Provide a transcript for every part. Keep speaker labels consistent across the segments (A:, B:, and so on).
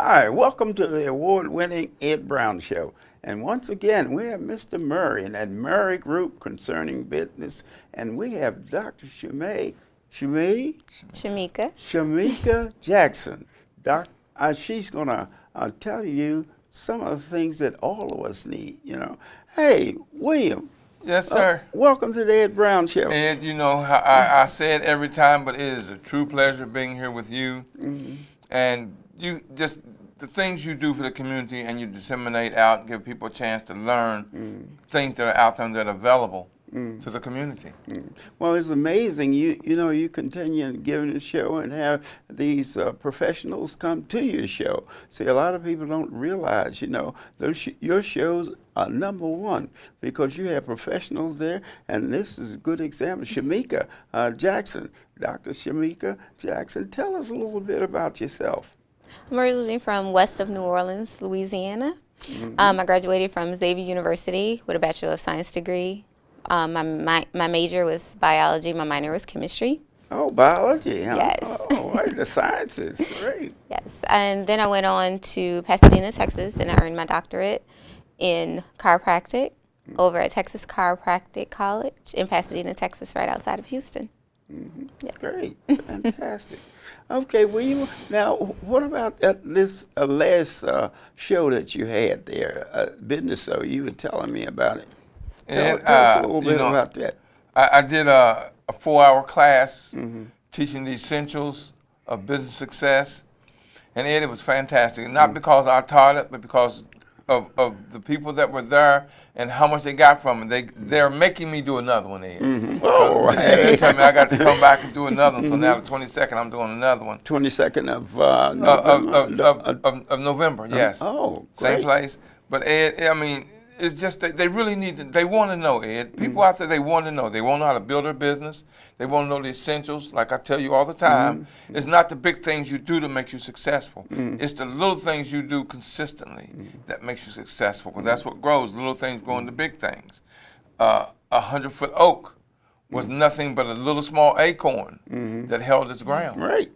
A: Hi, welcome to the award-winning Ed Brown Show. And once again, we have Mr. Murry and that Murry Group concerning business. And we have Dr. Shamika Jackson. She's going to tell you some of the things that all of us need, you know. Hey, William.
B: Yes, sir.
A: Welcome to the Ed Brown Show.
B: Ed, you know, I say it every time, but it is a true pleasure being here with you.
A: Mm-hmm.
B: And you just, the things you do for the community and you disseminate out, give people a chance to learn things that are out there and that are available to the community.
A: Well, it's amazing. You know, you continue giving the show and have these professionals come to your show. See, a lot of people don't realize, you know, your shows are #1 because you have professionals there, and this is a good example. Shamika Jackson, Dr. Shamika Jackson, tell us a little bit about yourself.
C: I'm originally from west of New Orleans, Louisiana. I graduated from Xavier University with a Bachelor of Science degree. My major was biology, my minor was chemistry.
A: Oh, biology, huh?
C: Yes.
A: Oh, right, the sciences, great.
C: Yes, and then I went on to Pasadena, Texas, and I earned my doctorate in chiropractic over at Texas Chiropractic College in Pasadena, Texas, right outside of Houston. Yes.
A: Great, fantastic. Okay, William, now what about this last show that you had there, business show? You were telling me about it. Tell us a little bit about that.
B: I did a 4-hour class teaching the essentials of business success, and Ed, it was fantastic. Not because I taught it, but because of the people that were there and how much they got from it. They're making me do another one, Ed.
A: Oh,
B: they told me I got to come back and do another one. So now the 22nd, I'm doing another one.
A: 22nd of November.
B: Of November, yes.
A: Oh, great.
B: Same place. But Ed, I mean, it's just that they really need to, they want to know, Ed. People out there, they want to know. They want to know how to build their business. They want to know the essentials. Like I tell you all the time, it's not the big things you do to make you successful. It's the little things you do consistently that makes you successful, because that's what grows. Little things grow into big things. 100-foot oak was nothing but a little small acorn that held its ground.
A: Right.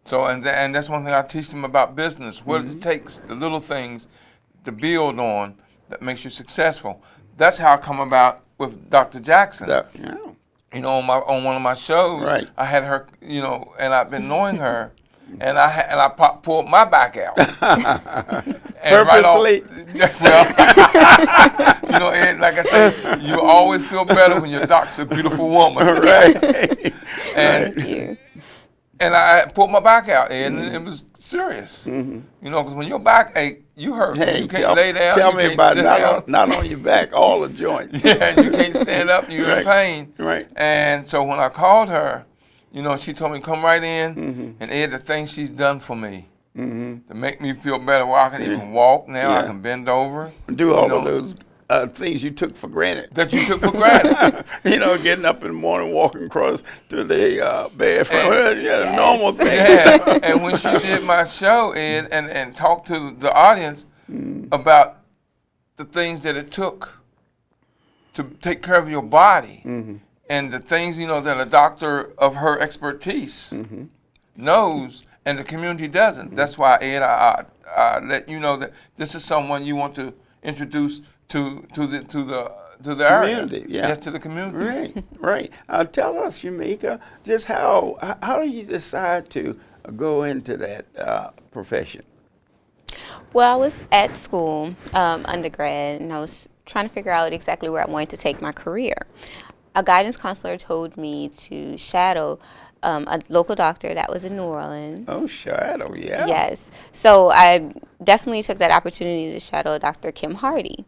B: So, and that's one thing I teach them about business, what it takes, the little things to build on that makes you successful. That's how I come about with Dr. Jackson. You know, on one of my shows, I had her, you know, and I've been knowing her, and I pulled my back out. And
A: purposely?
B: Well, you know, Ed, like I said, you always feel better when your doc's a beautiful woman.
A: Right.
B: And, and I pulled my back out, and it was serious. You know, because when your back ache, you hurt.
A: Hey,
B: you can't lay down.
A: Tell
B: you
A: me
B: can't
A: about
B: sit
A: it. Not on your back, all the joints.
B: Yeah, you can't stand up. You're in pain.
A: Right.
B: And so when I called her, you know, she told me come right in, and Ed, the things she's done for me to make me feel better, where I can even walk now. I can bend over.
A: Do all of those things you took for granted.
B: That you took for granted.
A: You know, getting up in the morning, walking across to the bathroom, normal thing.
B: Yeah, and when she did my show, Ed, and talked to the audience about the things that it took to take care of your body, and the things, you know, that a doctor of her expertise knows, and the community doesn't. That's why, Ed, I let you know that this is someone you want to introduce to the
A: community,
B: area. Yes, to the community.
A: Right. Tell us, Shamika, just how do you decide to go into that profession?
C: Well, I was at school, undergrad, and I was trying to figure out exactly where I wanted to take my career. A guidance counselor told me to shadow a local doctor that was in New Orleans.
A: Oh, shadow, yeah.
C: Yes. So I definitely took that opportunity to shadow Dr. Kim Hardy.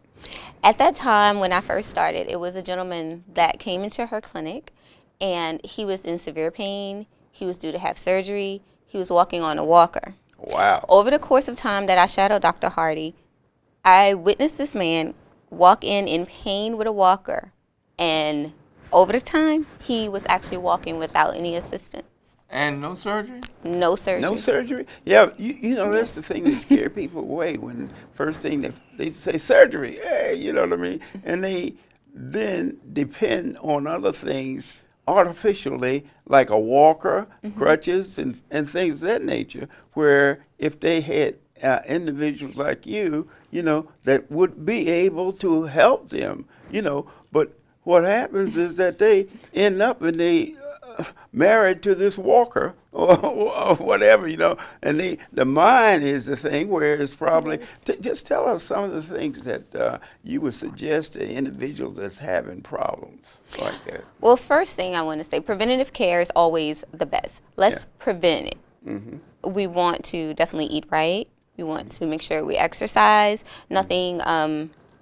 C: At that time, when I first started, it was a gentleman that came into her clinic, and he was in severe pain. He was due to have surgery. He was walking on a walker.
A: Wow.
C: Over the course of time that I shadowed Dr. Hardy, I witnessed this man walk in pain with a walker, and over the time, he was actually walking without any assistance.
B: And no surgery?
C: No surgery.
A: No surgery? Yeah, you know, that's the thing that scares people away when first thing they say surgery, hey, you know what I mean? And they then depend on other things artificially, like a walker, crutches, and things of that nature, where if they had individuals like you, that would be able to help them, but what happens is that they end up and they married to this walker or whatever, and the mind is the thing where it's probably, just tell us some of the things that you would suggest to individuals that's having problems like that.
C: Well, first thing I want to say, preventative care is always the best. Let's prevent it. We want to definitely eat right. We want to make sure we exercise. Nothing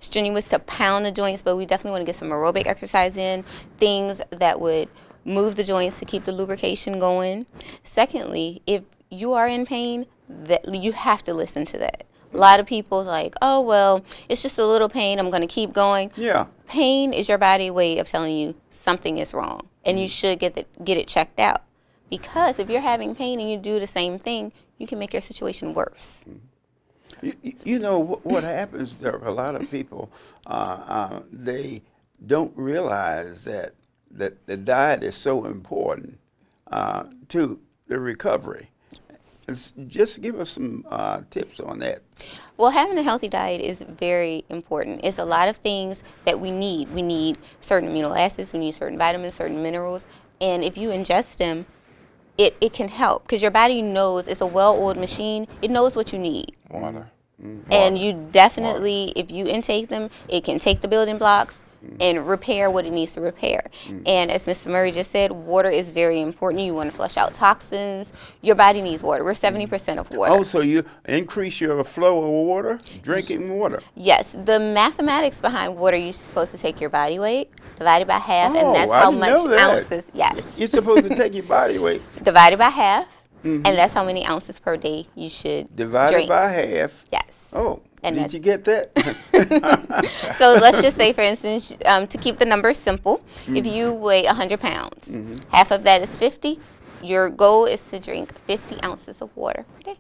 C: strenuous to pound the joints, but we definitely want to get some aerobic exercise in, things that would move the joints to keep the lubrication going. Secondly, if you are in pain, that you have to listen to that. A lot of people like, oh, well, it's just a little pain, I'm going to keep going.
A: Yeah.
C: Pain is your body way of telling you something is wrong, and you should get it checked out. Because if you're having pain and you do the same thing, you can make your situation worse.
A: What happens, there are a lot of people, they don't realize that the diet is so important to the recovery. Just give us some tips on that.
C: Well, having a healthy diet is very important. It's a lot of things that we need. We need certain amino acids, we need certain vitamins, certain minerals, and if you ingest them, it can help, because your body knows, it's a well-oiled machine. It knows what you need.
B: Water.
C: And you definitely, if you intake them, it can take the building blocks and repair what it needs to repair. And as Mr. Murry just said, water is very important. You want to flush out toxins. Your body needs water. We're 70% of water.
A: Oh, so you increase your flow of water, drinking water.
C: Yes. The mathematics behind water, you're supposed to take your body weight, divide it by half, and that's
A: I
C: how
A: didn't
C: much
A: know that.
C: ounces. Yes.
A: You're supposed to take your body weight.
C: Divided by half, and that's how many ounces per day you should
A: Divided
C: drink.
A: by half.
C: Yes.
A: Oh,
C: And
A: did
C: that's-
A: you get that?
C: So let's just say, for instance, to keep the numbers simple, if you weigh 100 pounds, half of that is 50. Your goal is to drink 50 ounces of water per day.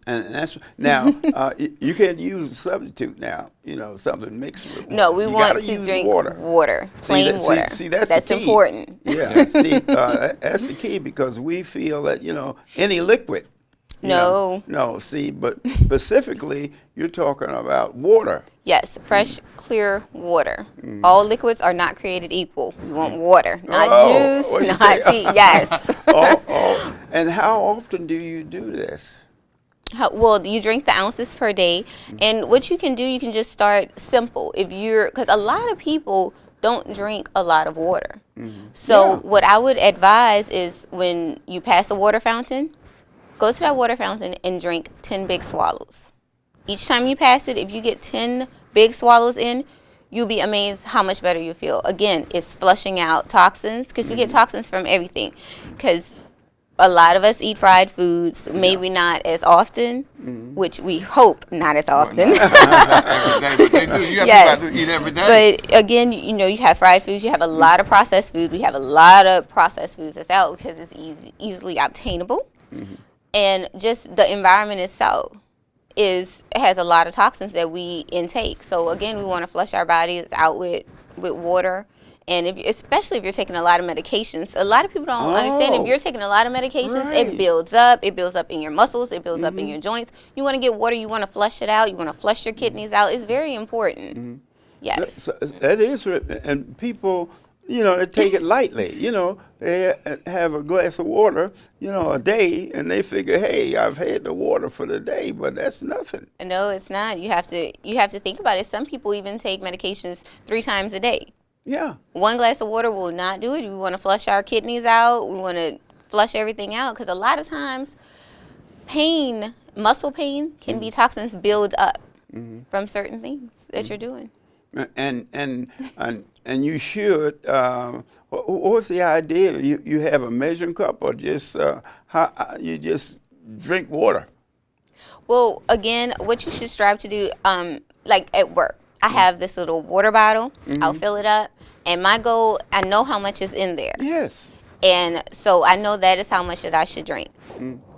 A: And that's now you can't use a substitute now. Something mixed with water.
C: No, we
A: You
C: want
A: gotta
C: to
A: use
C: drink
A: water.
C: plain water.
A: See, that's
C: That's
A: the key.
C: important.
A: Yeah, see, that's the key, because we feel that any liquid.
C: No.
A: No, see, but specifically you're talking about water.
C: Yes, fresh, clear water. All liquids are not created equal. We want water, not
A: what'd you
C: juice, not
A: say?
C: tea. Yes.
A: And how often do you do this?
C: Well, you drink the ounces per day, and what you can do, you can just start simple. Because a lot of people don't drink a lot of water. So what I would advise is, when you pass a water fountain, go to that water fountain and drink 10 big swallows. Each time you pass it, if you get 10 big swallows in, you'll be amazed how much better you feel. Again, it's flushing out toxins, because we get toxins from everything. Because a lot of us eat fried foods, maybe not as often, which we hope not as often.
B: They do. You have to eat every day.
C: But again, you have fried foods, you have a lot of processed foods. We have a lot of processed foods that's out because it's easily obtainable. And just the environment itself has a lot of toxins that we intake. So again, we want to flush our bodies out with water. And especially if you're taking a lot of medications, a lot of people don't understand. If you're taking a lot of medications, it builds up. It builds up in your muscles. It builds up in your joints. You want to get water. You want to flush it out. You want to flush your kidneys out. It's very important. Yes.
A: That is, and people, they take it lightly. They have a glass of water, a day, and they figure, hey, I've had the water for the day, but that's nothing.
C: No, it's not. You have to think about it. Some people even take medications 3 times a day.
A: Yeah.
C: One glass of water will not do it. We want to flush our kidneys out. We want to flush everything out, because a lot of times muscle pain can be toxins build up from certain things that you're doing.
A: And you should. What's the idea? You have a measuring cup, or just you just drink water?
C: Well, again, what you should strive to do, like at work, I have this little water bottle. I'll fill it up, and my goal, I know how much is in there.
A: Yes.
C: And so I know that is how much that I should drink.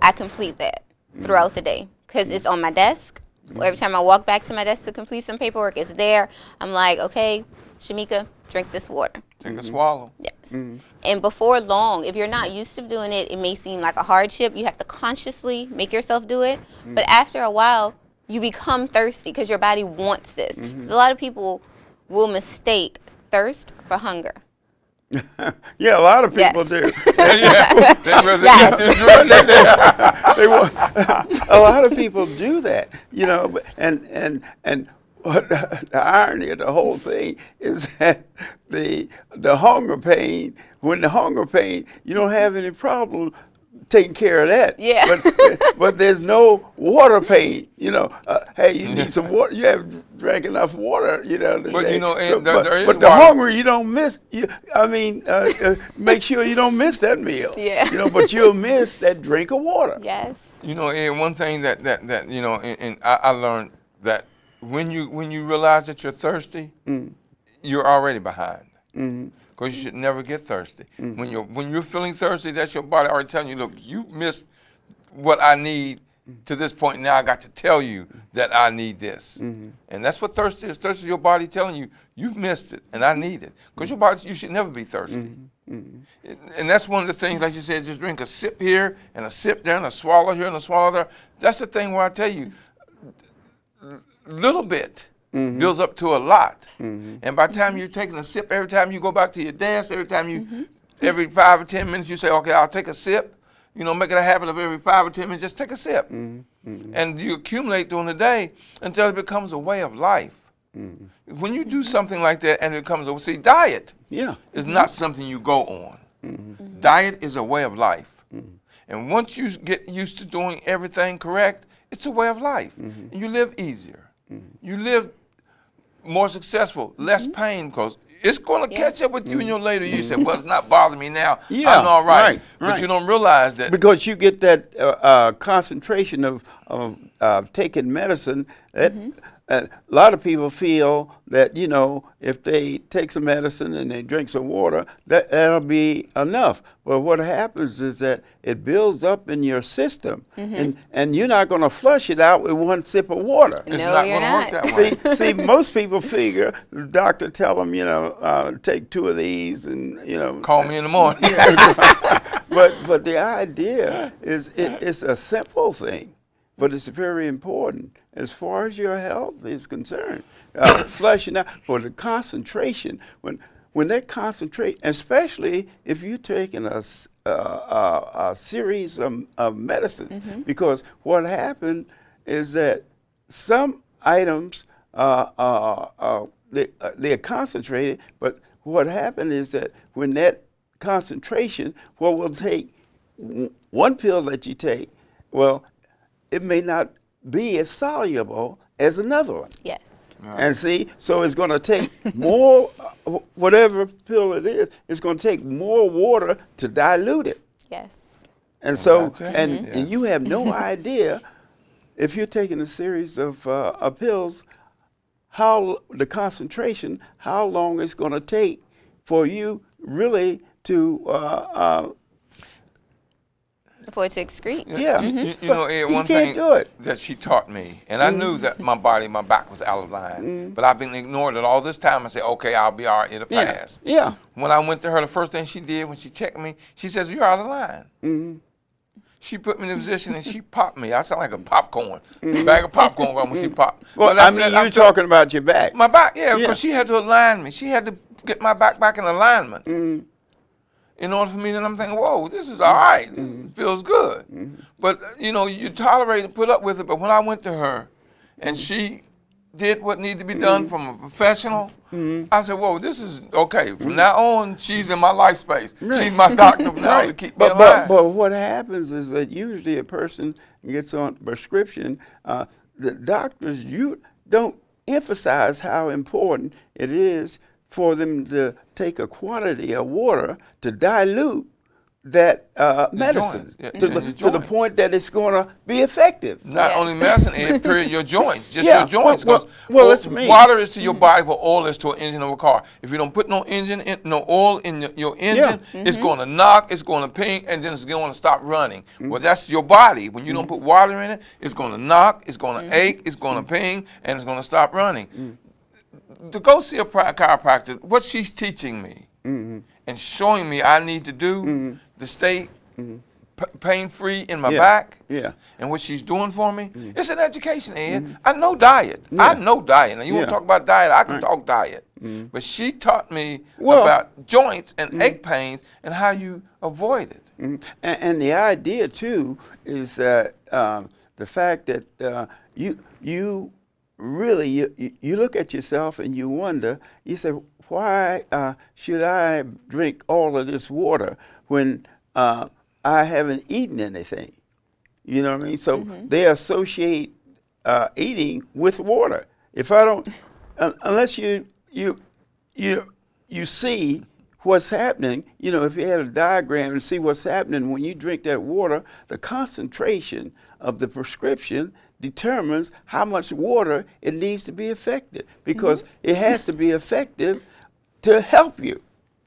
C: I complete that throughout the day, because it's on my desk. Every time I walk back to my desk to complete some paperwork, it's there. I'm like, okay, Shamika, drink this water.
B: Take a swallow.
C: Yes. And before long, if you're not used to doing it, it may seem like a hardship. You have to consciously make yourself do it. But after a while, you become thirsty because your body wants this. 'Cause a lot of people will mistake thirst for hunger.
A: Yeah, a lot of people do. A lot of people do that, you know, and what the irony of the whole thing is that the hunger pain, when the hunger pain, you don't have any problem taking care of that.
C: Yeah.
A: But there's no water pain, you know. Hey, you need some water. You haven't drank enough water, you know. Today.
B: But you know,
A: but the hunger you don't miss. Make sure you don't miss that meal.
C: Yeah.
A: You know, but you'll miss that drink of water.
C: Yes.
B: You know, and one thing that you know, and I learned that when you realize that you're thirsty, you're already behind. Because you should never get thirsty. When you're feeling thirsty, that's your body already telling you, look, you missed what I need to this point. Now I got to tell you that I need this. And that's what thirst is. Thirst is your body telling you, you've missed it and I need it. Because your body, you should never be thirsty. And that's one of the things, like you said, just drink a sip here and a sip there and a swallow here and a swallow there. That's the thing where I tell you, little bit builds up to a lot. And by the time you're taking a sip, every time you go back to your desk, every time you, every 5 or 10 minutes, you say, okay, I'll take a sip. You know, make it a habit of every 5 or 10 minutes, just take a sip. And you accumulate during the day until it becomes a way of life. When you do something like that and it becomes see, diet is not something you go on. Diet is a way of life. And once you get used to doing everything correct, it's a way of life. And you live easier. You live more successful, less pain, because it's going to catch up with you in your later years. You say, well, it's not bothering me now. I'm all right. But you don't realize that.
A: Because you get that concentration of taking medicine. A lot of people feel that, you know, if they take some medicine and they drink some water, that'll be enough. But what happens is that it builds up in your system, and you're not going to flush it out with one sip of water.
B: It's not going to work that way.
A: See, most people figure the doctor tell them, you know, take 2 of these, and you know,
B: call me in the morning.
A: But the idea is it's a simple thing. But it's very important as far as your health is concerned. Flushing out for the concentration. When that concentrate, especially if you're taking a series of medicines, because what happened is that some items they're concentrated, but what happened is that when that concentration, what will take one pill that you take, well, it may not be as soluble as another one.
C: Yes.
A: And see, so it's going to take more, whatever pill it is, it's going to take more water to dilute it.
C: Yes.
A: And so, and you have no idea, if you're taking a series of pills, how the concentration, how long it's going to take for you really to
C: for it to excrete.
A: Yeah.
B: You know, Ed, one thing that she taught me, and I knew that my back was out of line, but I've been ignoring it all this time. I said, okay, I'll be all right, it'll pass.
A: Yeah.
B: When I went to her, the first thing she did when she checked me, she says, you're out of line. She put me in a position and she popped me. I sound like a popcorn, bag of popcorn when she popped.
A: Well, I mean, you're talking about your back.
B: My back, yeah, because she had to align me. She had to get my back in alignment. In order for me, then I'm thinking, whoa, this is all right. This feels good. But, you know, you tolerate and put up with it. But when I went to her and she did what needed to be done from a professional, I said, whoa, this is okay. From now on, she's in my life space. She's my doctor now to keep me alive.
A: But what happens is that usually a person gets on prescription. The doctors, you don't emphasize how important it is for them to take a quantity of water to dilute that medicine to the point that it's going to be effective.
B: Not only medicine, period, your joints, just your joints.
A: Well,
B: water is to your body what oil is to an engine of a car. If you don't put no oil in your engine, it's going to knock, it's going to ping, and then it's going to stop running. Well, that's your body. When you don't put water in it, it's going to knock, it's going to ache, it's going to ping, and it's going to stop running. to go see a chiropractor, what she's teaching me and showing me I need to do to stay pain-free in my back, and what she's doing for me, it's an education, Ed. I know diet. I know diet. Now, you want to talk about diet, I can talk diet. But she taught me about joints and ache pains and how you avoid it.
A: And the idea, too, is that the fact that you really, you look at yourself and you wonder, you say, why should I drink all of this water when I haven't eaten anything? You know what I mean? So they associate eating with water. If I don't, unless you see what's happening, you know, if you had a diagram and see what's happening when you drink that water, the concentration of the prescription determines how much water it needs to be effective, because it has to be effective to help you.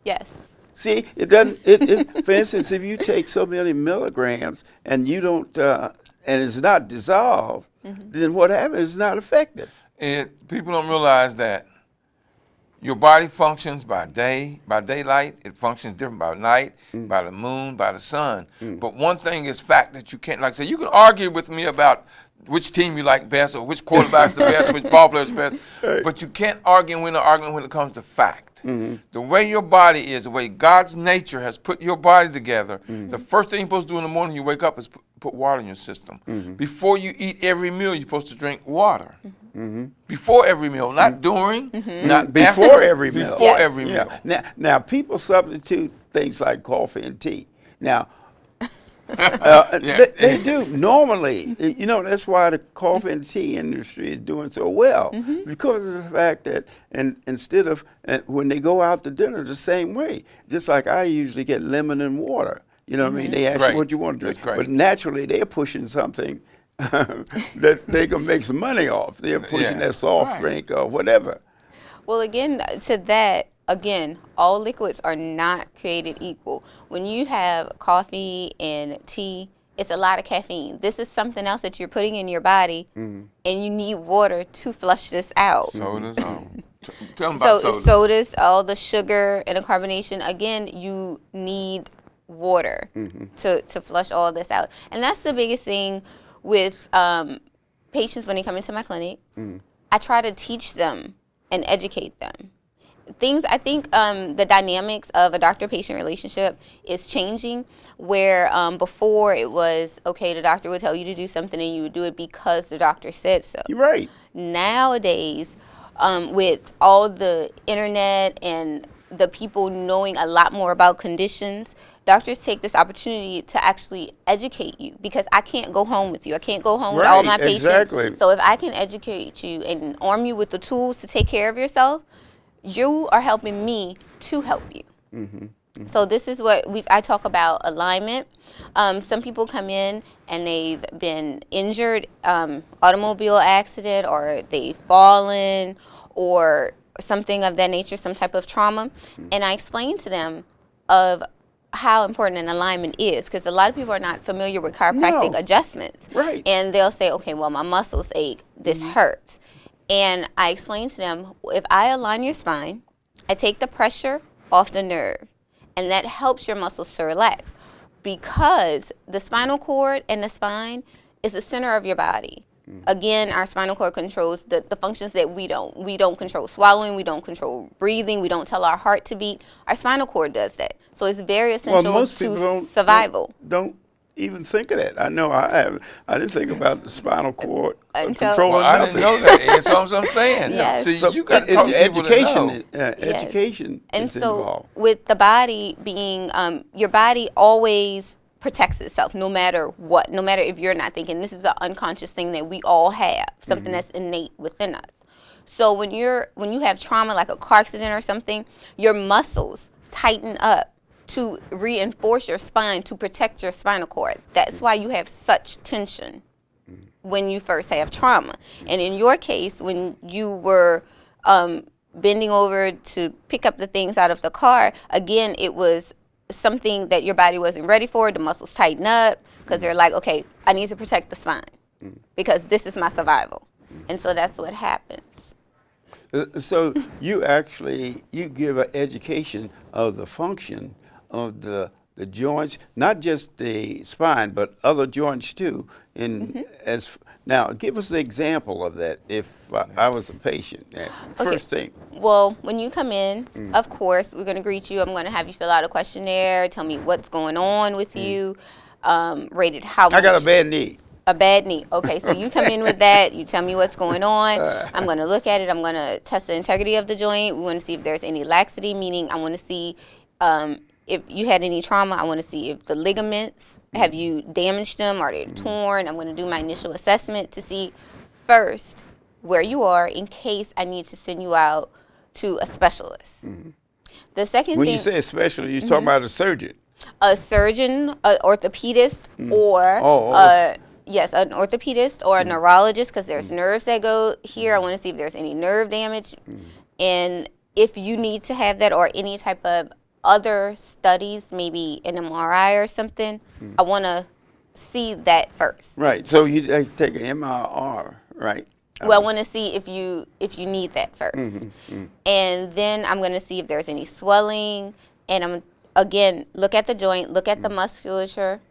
C: Yes.
A: See, it doesn't. For instance, if you take so many milligrams and you don't, and it's not dissolved, then what happens is not effective.
B: People don't realize that your body functions by daylight. It functions different by night, by the moon, by the sun. But one thing is fact that you can't, like I say, you can argue with me about which team you like best or which quarterback's the best, which ball player's best, but you can't argue when it comes to fact. The way your body is, the way God's nature has put your body together, the first thing you're supposed to do in the morning you wake up is put water in your system. Before you eat every meal, you're supposed to drink water. Before every meal, not during, not
A: before
B: after,
A: every meal.
B: Before every meal.
A: Now, people substitute things like coffee and tea. Now, they do normally. You know, that's why the coffee and tea industry is doing so well, because of the fact that, and instead of when they go out to dinner the same way, just like I usually get lemon and water. You know what I mean? They ask you what you want to drink, but naturally they're pushing something that they can make some money off. They're pushing that soft drink or whatever.
C: Well, again, to that, all liquids are not created equal. When you have coffee and tea, it's a lot of caffeine. This is something else that you're putting in your body, and you need water to flush this out.
B: Sodas. Tell them about sodas.
C: Sodas, all the sugar and the carbonation, again, you need water to flush all this out. And that's the biggest thing with patients when they come into my clinic. I try to teach them and educate them. I think the dynamics of a doctor-patient relationship is changing, where before it was, okay, the doctor would tell you to do something and you would do it because the doctor said so.
A: You're right.
C: Nowadays, with all the internet and the people knowing a lot more about conditions, doctors take this opportunity to actually educate you, because I can't go home with you. I can't go home with all my patients.
A: Exactly.
C: So if I can educate you and arm you with the tools to take care of yourself, you are helping me to help you. So this is what I talk about alignment. Some people come in and they've been injured, automobile accident, or they've fallen, or something of that nature, some type of trauma. And I explain to them of how important an alignment is, because a lot of people are not familiar with chiropractic adjustments.
A: Right.
C: And they'll say, okay, well, my muscles ache, this hurts. And I explain to them, if I align your spine, I take the pressure off the nerve, and that helps your muscles to relax, because the spinal cord and the spine is the center of your body. Again, our spinal cord controls the functions that we don't. We don't control swallowing, we don't control breathing, we don't tell our heart to beat. Our spinal cord does that. So it's very essential to survival.
A: Don't even think of that. I know I didn't think about the spinal cord
C: controlling
B: I didn't know that. That's what I'm saying.
C: Yes.
B: So you got to talk to people that know.
A: Education
C: and
A: is
C: so
A: involved.
C: With the body being, your body always protects itself, no matter what, no matter if you're not thinking. This is the unconscious thing that we all have, something that's innate within us. So when you have trauma, like a car accident or something, your muscles tighten up to reinforce your spine, to protect your spinal cord. That's why you have such tension when you first have trauma. And in your case, when you were bending over to pick up the things out of the car, again, it was something that your body wasn't ready for. The muscles tighten up because they're like, okay, I need to protect the spine because this is my survival. And so that's what happens.
A: So you actually give an education of the function of the joints, not just the spine, but other joints too. In as now, give us an example of that. If I was a patient, first thing.
C: Well, when you come in, of course, we're going to greet you. I'm going to have you fill out a questionnaire. Tell me what's going on with you. Rated how much.
A: I got a bad knee.
C: A bad knee. Okay, so you come in with that. You tell me what's going on. I'm going to look at it. I'm going to test the integrity of the joint. We want to see if there's any laxity, meaning I want to see if you had any trauma. I want to see if the ligaments, have you damaged them? Are they torn? I'm going to do my initial assessment to see first where you are in case I need to send you out to a specialist. The second
A: When
C: thing.
A: you say a specialist, you're talking about a surgeon.
C: A surgeon, an orthopedist, or yes, an orthopedist or a neurologist, because there's nerves that go here. I want to see if there's any nerve damage, and if you need to have that or any type of other studies, maybe an MRI or something. I want to see that first.
A: Right. So you take an MRI, right?
C: Well, I want to see if you need that first, and then I'm going to see if there's any swelling, and I'm again look at the joint, look at the musculature,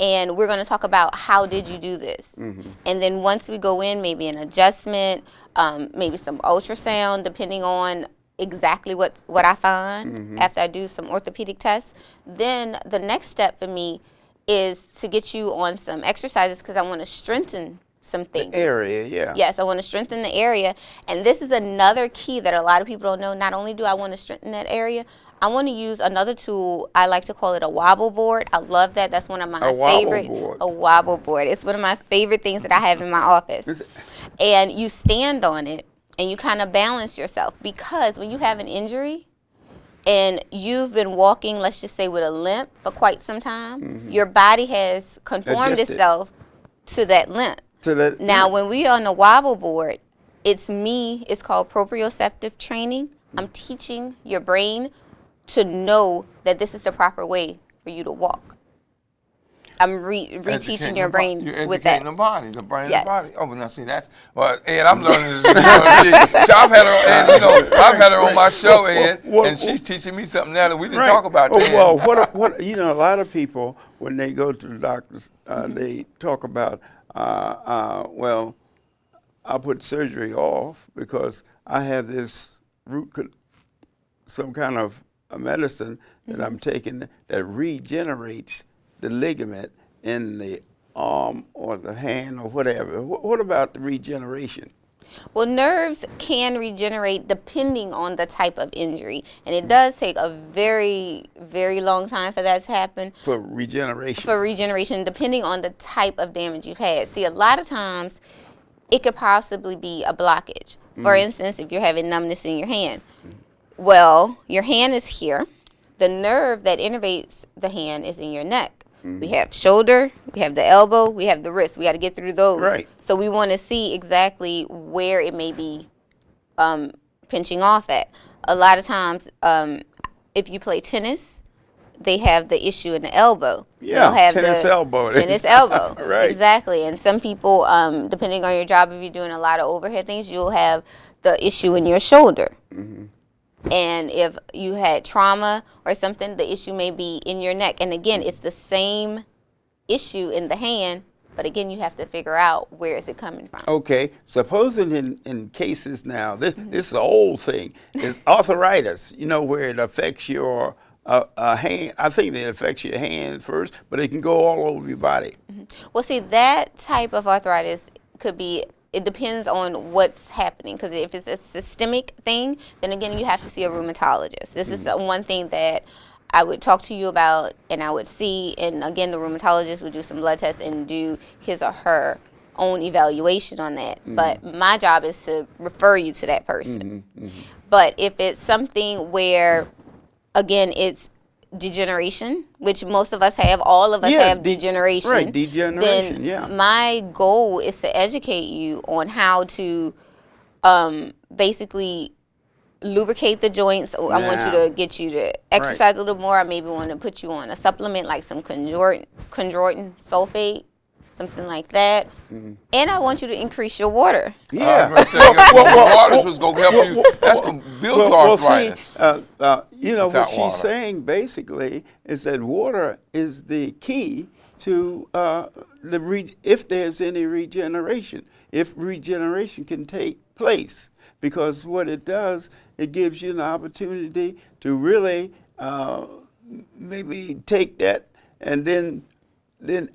C: and we're going to talk about how did you do this, and then once we go in, maybe an adjustment, maybe some ultrasound, depending on exactly what I find after I do some orthopedic tests. Then the next step for me is to get you on some exercises because I want to strengthen some things.
A: The area, yeah.
C: Yes, I want to strengthen the area. And this is another key that a lot of people don't know. Not only do I want to strengthen that area, I want to use another tool. I like to call it a wobble board. I love that. That's one of my favorite. A wobble board. It's one of my favorite things that I have in my office. And you stand on it and you kind of balance yourself, because when you have an injury and you've been walking, let's just say with a limp for quite some time, your body has conformed itself to that limp. Now, when we're on the wobble board, it's called proprioceptive training. I'm teaching your brain to know that this is the proper way for you to walk. I'm reteaching your brain with that.
B: You're educating the body, the brain,
C: yes.
B: and the body. Oh, but now see, that's, well, Ed, I'm learning this. So I've had her, Ed, I've had her on my show, Ed, and she's teaching me something now that we didn't talk about.
A: Well, what a lot of people, when they go to the doctors, they talk about, well, I put surgery off because I have this some kind of a medicine that I'm taking that regenerates the ligament in the arm or the hand or whatever. What about the regeneration?
C: Well, nerves can regenerate depending on the type of injury. And it does take a very, very long time for that to happen.
A: For regeneration? For
C: regeneration, depending on the type of damage you've had. See, a lot of times it could possibly be a blockage. For instance, if you're having numbness in your hand. Well, your hand is here. The nerve that innervates the hand is in your neck. We have shoulder, we have the elbow, we have the wrist. We got to get through those.
A: Right.
C: So we want to see exactly where it may be pinching off at. A lot of times, if you play tennis, they have the issue in the elbow.
A: Yeah,
C: have
A: tennis elbow.
C: Tennis elbow.
A: Right.
C: Exactly. And some people, depending on your job, if you're doing a lot of overhead things, you'll have the issue in your shoulder. And if you had trauma or something, the issue may be in your neck. And again, it's the same issue in the hand, but again, you have to figure out where is it coming from.
A: Okay, supposing in cases now, this is an old thing, is arthritis, where it affects your hand. I think it affects your hand first, but it can go all over your body.
C: Well, see, that type of arthritis could be, it depends on what's happening, because if it's a systemic thing, then again, you have to see a rheumatologist. This is one thing that I would talk to you about, and I would see, and again, the rheumatologist would do some blood tests and do his or her own evaluation on that. But my job is to refer you to that person. But if it's something where, again, it's degeneration, which most of us have, all of us have degeneration.
A: Right, degeneration,
C: then my goal is to educate you on how to basically lubricate the joints. I want you to get you to exercise a little more. I maybe want to put you on a supplement like some chondroitin sulfate something like that. And I want you to increase your water.
A: Yeah.
B: Waters was going to help you. That's going to build your arthritis.
A: See, you know, what she's saying basically is that water is the key to if there's any regeneration, if regeneration can take place. Because what it does, it gives you an opportunity to really maybe take that and then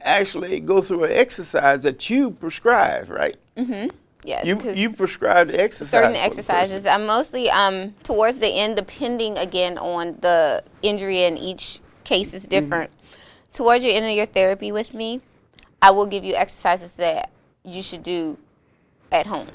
A: actually go through an exercise that you prescribe, right?
C: Mm-hmm. Yes.
A: You prescribe the exercise.
C: Certain exercises. I'm mostly towards the end, depending again on the injury, and each case is different. Towards your end of your therapy with me, I will give you exercises that you should do at home.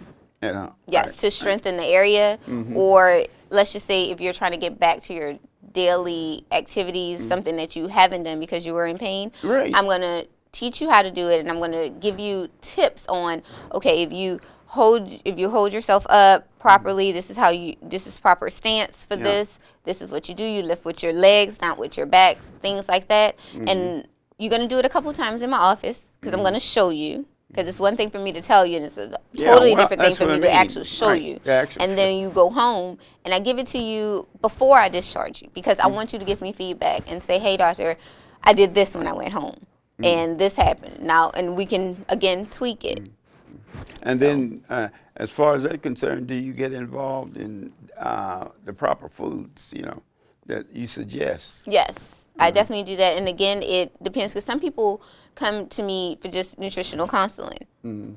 C: Yes, to strengthen the area, or let's just say if you're trying to get back to your daily activities, something that you haven't done because you were in pain.
A: Right.
C: I'm going to teach you how to do it, and I'm going to give you tips on, okay, if you hold yourself up properly, this is proper stance for this. This is what you do. You lift with your legs, not with your back, things like that. And you're going to do it a couple times in my office because I'm going to show you. Because it's one thing for me to tell you, and it's a totally different thing for me to actually show you. And then you go home, and I give it to you before I discharge you, because I want you to give me feedback and say, hey, doctor, I did this when I went home, and this happened. Now, and we can, again, tweak it.
A: And then, as far as that's concerned, do you get involved in the proper foods, you know, that you suggest?
C: Yes, I definitely do that. And again, it depends, because some people come to me for just nutritional counseling,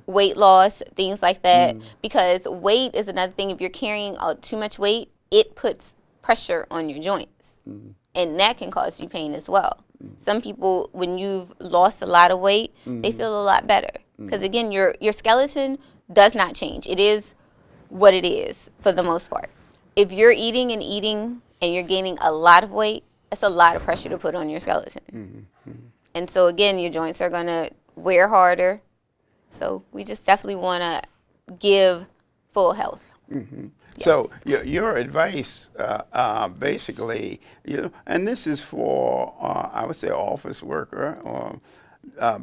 C: weight loss, things like that, because weight is another thing. If you're carrying too much weight, it puts pressure on your joints, and that can cause you pain as well. Some people, when you've lost a lot of weight, they feel a lot better, because again, your skeleton does not change. It is what it is for the most part. If you're eating and you're gaining a lot of weight, that's a lot of pressure to put on your skeleton. And so, again, your joints are going to wear harder. So we just definitely want to give full health. Yes.
A: So your advice, basically, you know, and this is for, I would say, office worker, or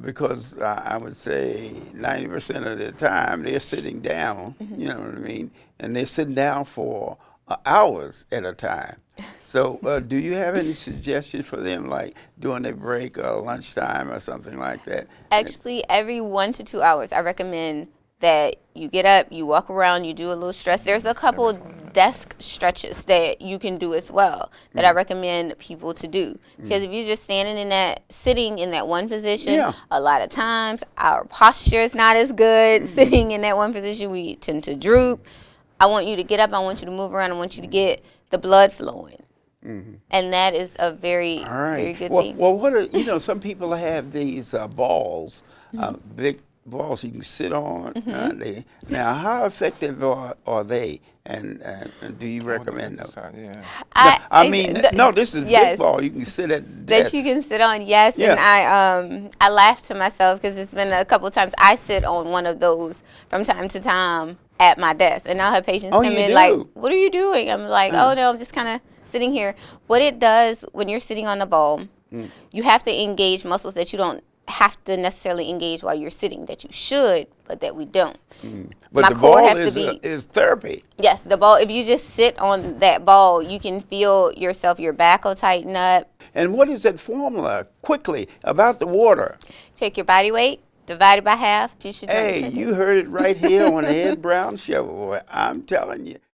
A: because I would say 90% of the time they're sitting down, you know what I mean, and they're sitting down for hours at a time. So do you have any suggestions for them, like during their break or lunchtime or something like that?
C: Actually, every 1 to 2 hours, I recommend that you get up, you walk around, you do a little stretch. There's a couple desk stretches that you can do as well that I recommend people to do. Because if you're just sitting in that one position, a lot of times our posture is not as good. Sitting in that one position, we tend to droop. I want you to get up. I want you to move around. I want you to get the blood flowing. And that is a very, very good thing.
A: Well, what are, you know, some people have these balls, big balls you can sit on. Now, how effective are they? And do you recommend those? I mean, no, this is big ball. You can sit at the desk.
C: That you can sit on, yes. And I laugh to myself because it's been a couple times I sit on one of those from time to time at my desk, and I'll have patients come in like, what are you doing? I'm like, oh no, I'm just kind of sitting here. What it does when you're sitting on the ball, you have to engage muscles that you don't have to necessarily engage while you're sitting, that you should, but that we don't.
A: But the ball is therapy.
C: Yes, the ball, if you just sit on that ball, you can feel yourself, your back will tighten up.
A: And what is that formula, quickly, about the water?
C: Take your body weight, divide it by half. You should
A: you heard it right here on the Ed Brown Show. I'm telling you.